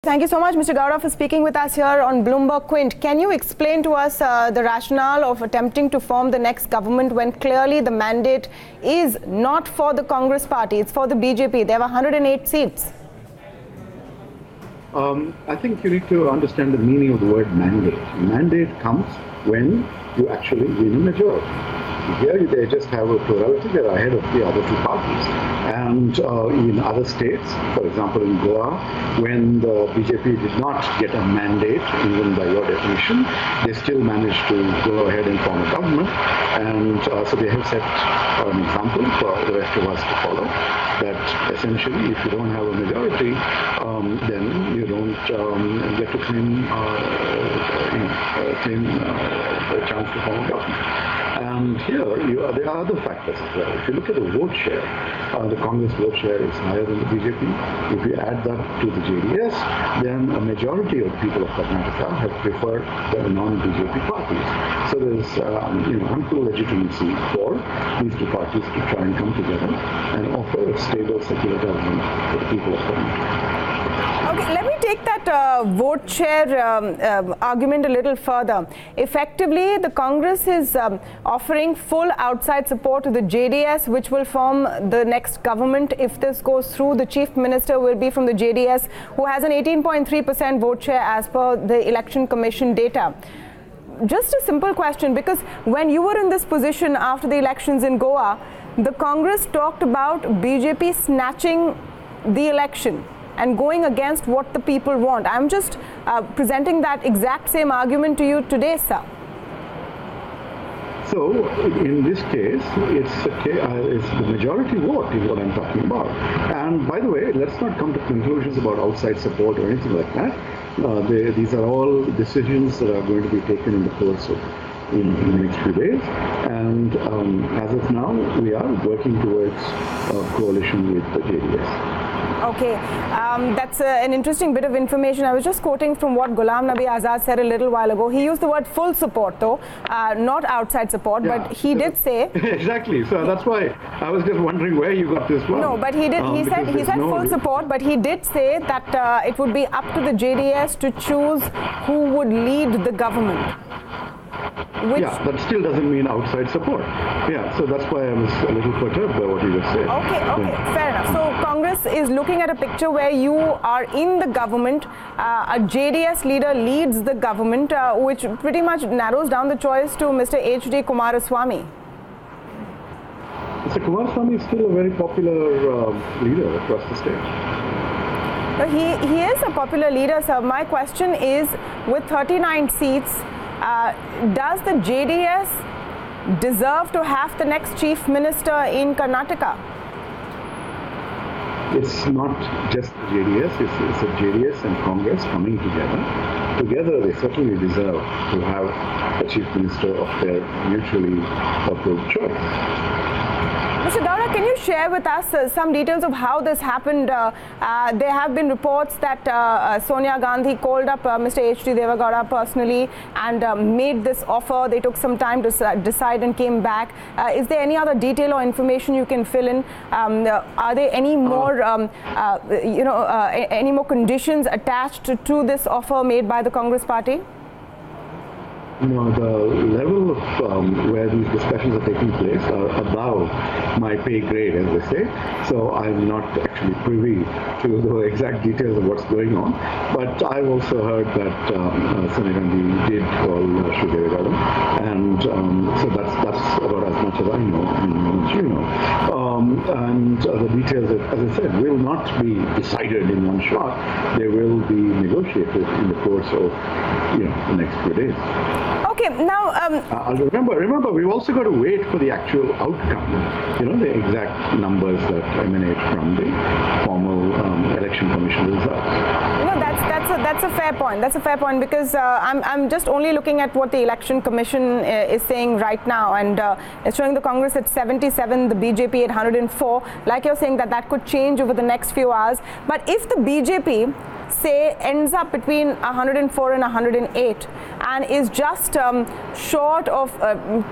Thank you so much, Mr. Gowda, for speaking with us here on BloombergQuint. Can you explain to us the rationale of attempting to form the next government when clearly the mandate is not for the Congress party, it's for the BJP? They have 108 seats. I think you need to understand the meaning of the word mandate. Mandate comes when you actually win a majority. Here they just have a plurality, they're ahead of the other two parties. And in other states, for example in Goa, when the BJP did not get a mandate, even by your definition, they still managed to go ahead and form a government. And so they have set an example for the rest of us to follow, that essentially if you don't have a majority, then you don't get to claim a chance to form a government. And here, there are other factors as well. If you look at the vote share, the Congress vote share is higher than the BJP. If you add that to the JDS, then a majority of the people of Karnataka have preferred the non-BJP parties. So there's ample legitimacy for these two parties to try and come together and offer a stable, secular government for the people of Karnataka. Okay, let me take that vote share argument a little further. Effectively, the Congress is offering full outside support to the JDS, which will form the next government. If this goes through, the chief minister will be from the JDS, who has an 18.3% vote share as per the Election Commission data. Just a simple question, because when you were in this position after the elections in Goa, the Congress talked about BJP snatching the election and going against what the people want. I'm just presenting that exact same argument to you today, sir. So, in this case, it's the majority vote is what I'm talking about. And by the way, let's not come to conclusions about outside support or anything like that. These are all decisions that are going to be taken in the course of in the next few days. And as of now, we are working towards a coalition with the JDS. Okay, that's an interesting bit of information. I was just quoting from what Ghulam Nabi Azad said a little while ago. He used the word full support, though, not outside support, but he did say... Exactly, so that's why I was just wondering where you got this from. No, but he did. He said full support, but he did say that it would be up to the JDS to choose who would lead the government. Yeah, that still doesn't mean outside support. Yeah, so that's why I was a little perturbed by what you just said. Okay, fair enough. So Congress is looking at a picture where you are in the government, a JDS leader leads the government, which pretty much narrows down the choice to Mr. H.D. Kumaraswamy. Mr. Kumaraswamy is still a very popular leader across the state. He is a popular leader, sir. My question is, with 39 seats, does the JDS deserve to have the next chief minister in Karnataka? It's not just JDS, it's a JDS and Congress coming together. Together they certainly deserve to have a chief minister of their mutually approved choice. Mr. Gowda, can you share with us some details of how this happened? There have been reports that Sonia Gandhi called up Mr. H.D. Gowda personally and made this offer. They took some time to decide and came back. Is there any other detail or information you can fill in? Are there any more, any more conditions attached to this offer made by the Congress party? No, the level of where these discussions are taking place are above my pay grade, as they say. So I'm not actually privy to the exact details of what's going on. But I've also heard that Sonia Gandhi did call Shri Devagowda, and so that's about as much as I know and you know. And the details, as I said, will not be decided in one shot. They will be negotiated in the course of the next few days. Okay, now... remember, we've also got to wait for the actual outcome, the exact numbers that emanate from the formal election commission results. No, that's a fair point. That's a fair point, because I'm just only looking at what the election commission is saying right now, and it's showing the Congress at 77, the BJP at 104. Like you're saying, that could change over the next few hours. But if the BJP say ends up between 104 and 108, and is just short of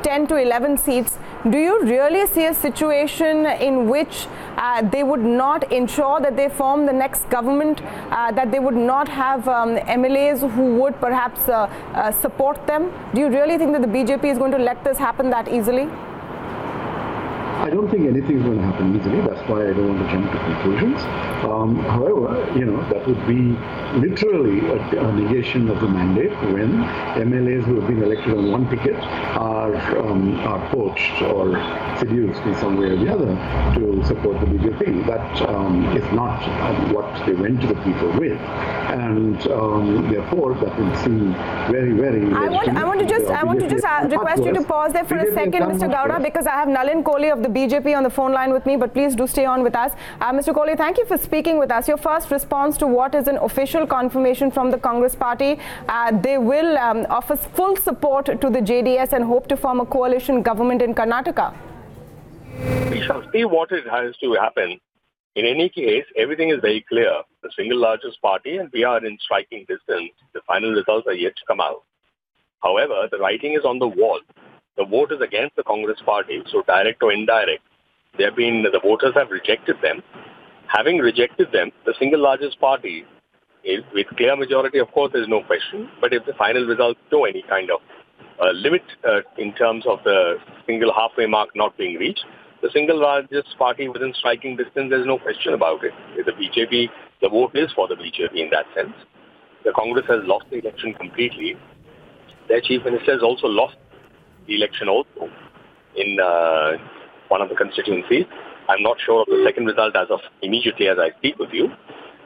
10 to 11 seats, do you really see a situation in which they would not ensure that they form the next government, that they would not have MLAs who would perhaps support them? Do you really think that the BJP is going to let this happen that easily? I don't think anything is going to happen easily. That's why I don't want to jump to conclusions. However, that would be literally a negation of the mandate when MLAs who have been elected on one ticket are poached or seduced in some way or the other to support the BJP. That is not what they went to the people with, and therefore that will seem very, very. I want to just request you to pause there for a second, Mr. Gowda, because I have Nalin Kohli of the BJP on the phone line with me, but please do stay on with us. Mr. Kohli, thank you for speaking with us. Your first response to what is an official confirmation from the Congress party. They will offer full support to the JDS and hope to form a coalition government in Karnataka. We shall see what it has to happen. In any case, everything is very clear. The single largest party, and we are in striking distance. The final results are yet to come out. However, the writing is on the wall. The vote is against the Congress party, so direct or indirect. The voters have rejected them. Having rejected them, the single largest party, with clear majority, of course, there is no question. But if the final results show any kind of limit in terms of the single halfway mark not being reached, the single largest party within striking distance, there is no question about it. The BJP, the vote is for the BJP in that sense. The Congress has lost the election completely. Their chief minister has also lost the election also in one of the constituencies. I'm not sure of the second result as of immediately as I speak with you.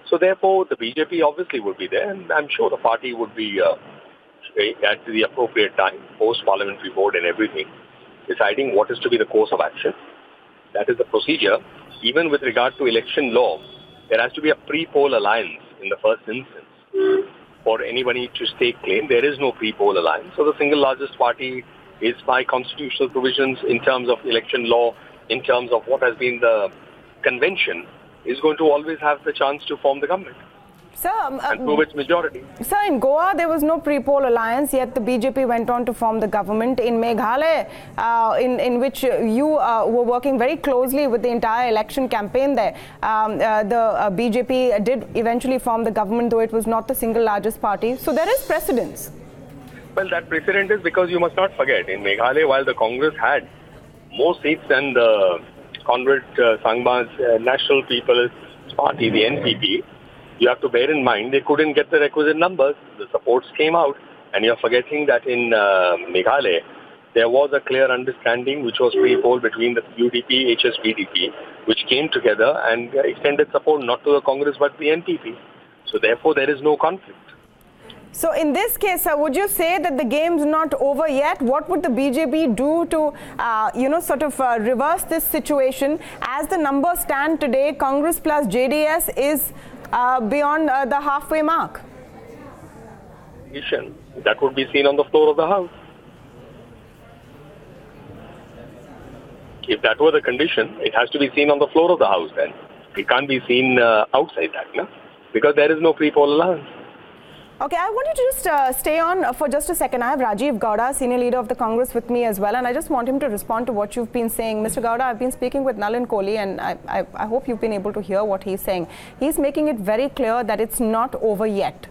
So therefore, the BJP obviously would be there, and I'm sure the party would be at the appropriate time, post-parliamentary board and everything, deciding what is to be the course of action. That is the procedure. Even with regard to election law, there has to be a pre-poll alliance in the first instance. For anybody to stake claim, there is no pre-poll alliance. So the single largest party is by constitutional provisions in terms of election law, in terms of what has been the convention, is going to always have the chance to form the government. Sir, and prove its majority. Sir, in Goa, there was no pre-poll alliance, yet the BJP went on to form the government. In Meghalaya, in which you were working very closely with the entire election campaign there, the BJP did eventually form the government, though it was not the single largest party. So there is precedence. Well, that precedent is because you must not forget, in Meghalaya, while the Congress had more seats than the Conrad Sangma's National People's Party, the NPP, you have to bear in mind they couldn't get the requisite numbers. The supports came out, and you're forgetting that in Meghalaya, there was a clear understanding which was pre-poll between the UDP, HSBDP, which came together and extended support not to the Congress but the NPP. So therefore, there is no conflict. So in this case, would you say that the game's not over yet? What would the BJP do to, reverse this situation? As the numbers stand today, Congress plus JDS is beyond the halfway mark. That would be seen on the floor of the House. If that were the condition, it has to be seen on the floor of the House then. It can't be seen outside that, no? Because there is no pre-poll allowance. Okay, I want you to just stay on for just a second. I have Rajeev Gowda, senior leader of the Congress, with me as well, and I just want him to respond to what you've been saying. Mr. Gowda, I've been speaking with Nalin Kohli, and I hope you've been able to hear what he's saying. He's making it very clear that it's not over yet.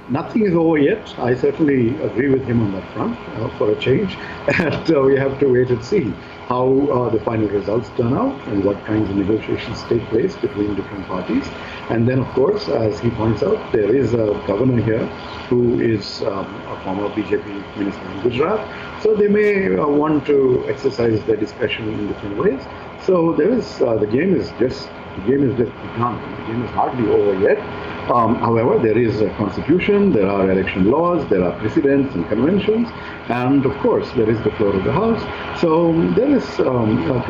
Nothing is over yet. I certainly agree with him on that front for a change. And we have to wait and see how the final results turn out and what kinds of negotiations take place between different parties. And then, of course, as he points out, there is a governor here who is a former BJP minister in Gujarat. So they may want to exercise their discretion in different ways. So there is the game is just begun. The game is hardly over yet. However, there is a constitution, there are election laws, there are precedents and conventions, and of course there is the floor of the House. So there is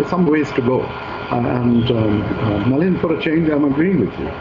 some ways to go. And Nalin, for a change, I'm agreeing with you.